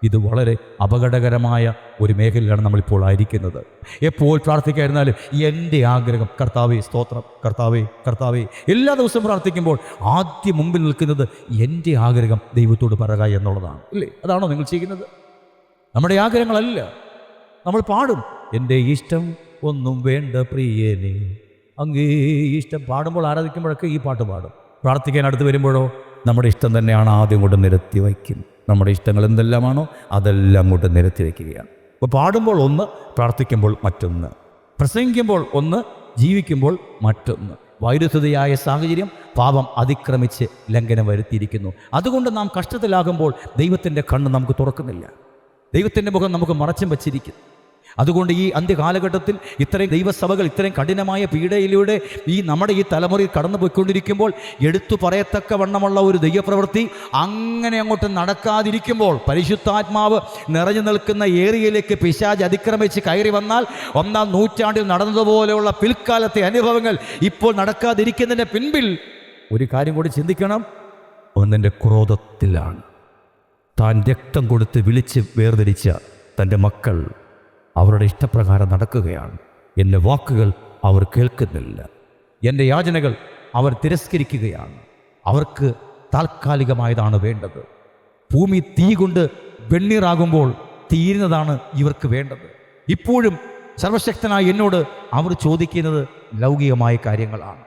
ഇത് വളരെ അപകടകരമായ ഒരു മേഖലയിലാണ് നമ്മളിപ്പോൾ ആയിരിക്കുന്നത്. എപ്പോൾ പ്രാർത്ഥിക്കാതിരുന്നാലും എൻ്റെ ആഗ്രഹം കർത്താവേ സ്തോത്രം, കർത്താവേ കർത്താവേ. എല്ലാ ദിവസവും പ്രാർത്ഥിക്കുമ്പോൾ ആദ്യം മുമ്പിൽ നിൽക്കുന്നത് എൻ്റെ ആഗ്രഹം ദൈവത്തോട് പറയുക എന്നുള്ളതാണ്. ഇല്ലേ? അതാണോ നിങ്ങൾ ചെയ്യുന്നത്? നമ്മുടെ ആഗ്രഹങ്ങളല്ല. നമ്മൾ പാടും, എൻ്റെ ഇഷ്ടം ഒന്നും വേണ്ട പ്രിയനെ, അങ്ങേ ഇഷ്ടം. പാടുമ്പോൾ ആരാധിക്കുമ്പോഴൊക്കെ ഈ പാട്ട് പാടും. പ്രാർത്ഥിക്കാൻ അടുത്ത് വരുമ്പോഴോ നമ്മുടെ ഇഷ്ടം തന്നെയാണ് ആദ്യം കൊണ്ട് നിരത്തി വയ്ക്കും. നമ്മുടെ ഇഷ്ടങ്ങൾ എന്തെല്ലാമാണോ അതെല്ലാം അങ്ങോട്ട് നിരത്തി വയ്ക്കുകയാണ്. അപ്പോൾ പാടുമ്പോൾ ഒന്ന്, പ്രാർത്ഥിക്കുമ്പോൾ മറ്റൊന്ന്, പ്രസംഗിക്കുമ്പോൾ ഒന്ന്, ജീവിക്കുമ്പോൾ മറ്റൊന്ന്. വൈരുദ്ധ്യതയായ സാഹചര്യം പാപം അതിക്രമിച്ച് ലംഘനം വരുത്തിയിരിക്കുന്നു. അതുകൊണ്ട് നാം കഷ്ടത്തിലാകുമ്പോൾ ദൈവത്തിൻ്റെ കണ്ണ് നമുക്ക് തുറക്കുന്നില്ല, ദൈവത്തിൻ്റെ മുഖം നമുക്ക് മറച്ചും വച്ചിരിക്കുന്നു. അതുകൊണ്ട് ഈ അന്ത്യകാലഘട്ടത്തിൽ ഇത്രയും ദൈവസഭകൾ ഇത്രയും കഠിനമായ പീഡയിലൂടെ നമ്മുടെ ഈ തലമുറയിൽ കടന്നു പോയിക്കൊണ്ടിരിക്കുമ്പോൾ എടുത്തു പറയത്തക്ക വണ്ണമുള്ള ഒരു ദൈവപ്രവൃത്തി അങ്ങനെ അങ്ങോട്ട് നടക്കാതിരിക്കുമ്പോൾ, പരിശുദ്ധാത്മാവ് നിറഞ്ഞു നിൽക്കുന്ന ഏരിയയിലേക്ക് പിശാച് അതിക്രമിച്ച് കയറി വന്നാൽ 1-ാം നൂറ്റാണ്ടിൽ നടന്നതുപോലെയുള്ള പിൽക്കാലത്തെ അനുഭവങ്ങൾ ഇപ്പോൾ നടക്കാതിരിക്കുന്നതിൻ്റെ പിൻപിൽ ഒരു കാര്യം കൂടി ചിന്തിക്കണം. ഒന്നിൻ്റെ ക്രോധത്തിലാണ്. താൻ രക്തം കൊടുത്ത് വിളിച്ച് വേർതിരിച്ച തൻ്റെ മക്കൾ അവരുടെ ഇഷ്ടപ്രകാരം നടക്കുകയാണ്. എൻ്റെ വാക്കുകൾ അവർ കേൾക്കുന്നില്ല, എൻ്റെ യാചനകൾ അവർ തിരസ്കരിക്കുകയാണ്. അവർക്ക് താൽക്കാലികമായതാണ് വേണ്ടത്. ഭൂമി തീ കൊണ്ട് വെണ്ണീറാകുമ്പോൾ തീരുന്നതാണ് ഇവർക്ക് വേണ്ടത്. ഇപ്പോഴും സർവശക്തനായ എന്നോട് അവർ ചോദിക്കുന്നത് ലൗകികമായ കാര്യങ്ങളാണ്.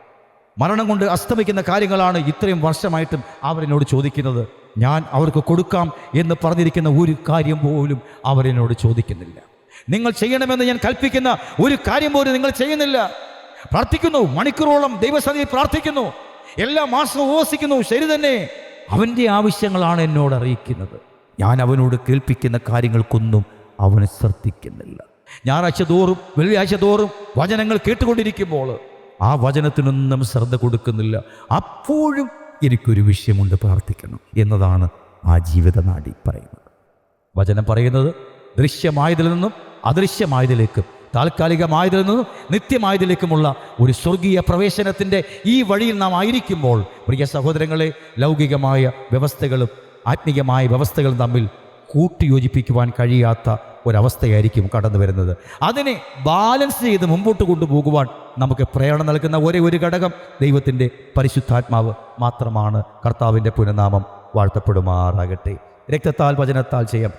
മരണം കൊണ്ട് അസ്തമിക്കുന്ന കാര്യങ്ങളാണ് ഇത്രയും വർഷമായിട്ടും അവരെന്നോട് ചോദിക്കുന്നത്. ഞാൻ അവർക്ക് കൊടുക്കാം എന്ന് പറഞ്ഞിരിക്കുന്ന ഒരു കാര്യം പോലും അവരെന്നോട് ചോദിക്കുന്നില്ല. നിങ്ങൾ ചെയ്യണമെന്ന് ഞാൻ കൽപ്പിക്കുന്ന ഒരു കാര്യം പോലും നിങ്ങൾ ചെയ്യുന്നില്ല. പ്രാർത്ഥിക്കുന്നു, മണിക്കൂറോളം ദൈവസന്നിധിയിൽ പ്രാർത്ഥിക്കുന്നു, എല്ലാ മാസവും ഉപവസിക്കുന്നു. ശരി തന്നെ, അവൻ്റെ ആവശ്യങ്ങളാണ് എന്നോട് അറിയിക്കുന്നത്. ഞാൻ അവനോട് കേൾപ്പിക്കുന്ന കാര്യങ്ങൾക്കൊന്നും അവന് ശ്രദ്ധിക്കുന്നില്ല. ഞായറാഴ്ച തോറും വെള്ളിയാഴ്ച തോറും വചനങ്ങൾ കേട്ടുകൊണ്ടിരിക്കുമ്പോൾ ആ വചനത്തിനൊന്നും ശ്രദ്ധ കൊടുക്കുന്നില്ല. അപ്പോഴും എനിക്കൊരു വിഷയമുണ്ട്, പ്രാർത്ഥിക്കണം എന്നതാണ് ആ ജീവിതനാടി പറയുന്നത്. വചനം പറയുന്നത് ദൃശ്യമായതിൽ നിന്നും അദൃശ്യമായതിലേക്കും താൽക്കാലികമായതിൽ നിന്നും നിത്യമായതിലേക്കുമുള്ള ഒരു സ്വർഗീയ പ്രവേശനത്തിൻ്റെ ഈ വഴിയിൽ നാം ആയിരിക്കുമ്പോൾ, പ്രിയ സഹോദരങ്ങളെ, ലൗകികമായ വ്യവസ്ഥകളും ആത്മീയമായ വ്യവസ്ഥകളും തമ്മിൽ കൂട്ടിയോജിപ്പിക്കുവാൻ കഴിയാത്ത ഒരവസ്ഥയായിരിക്കും കടന്നു വരുന്നത്. അതിനെ ബാലൻസ് ചെയ്ത് മുമ്പോട്ട് കൊണ്ടുപോകുവാൻ നമുക്ക് പ്രേരണ നൽകുന്ന ഒരേ ഒരു ഘടകം ദൈവത്തിൻ്റെ പരിശുദ്ധാത്മാവ് മാത്രമാണ്. കർത്താവിൻ്റെ പുനഃനാമം വാഴ്ത്തപ്പെടുമാറാകട്ടെ. രക്തത്താൽ വചനത്താൽ ചെയ്യാം.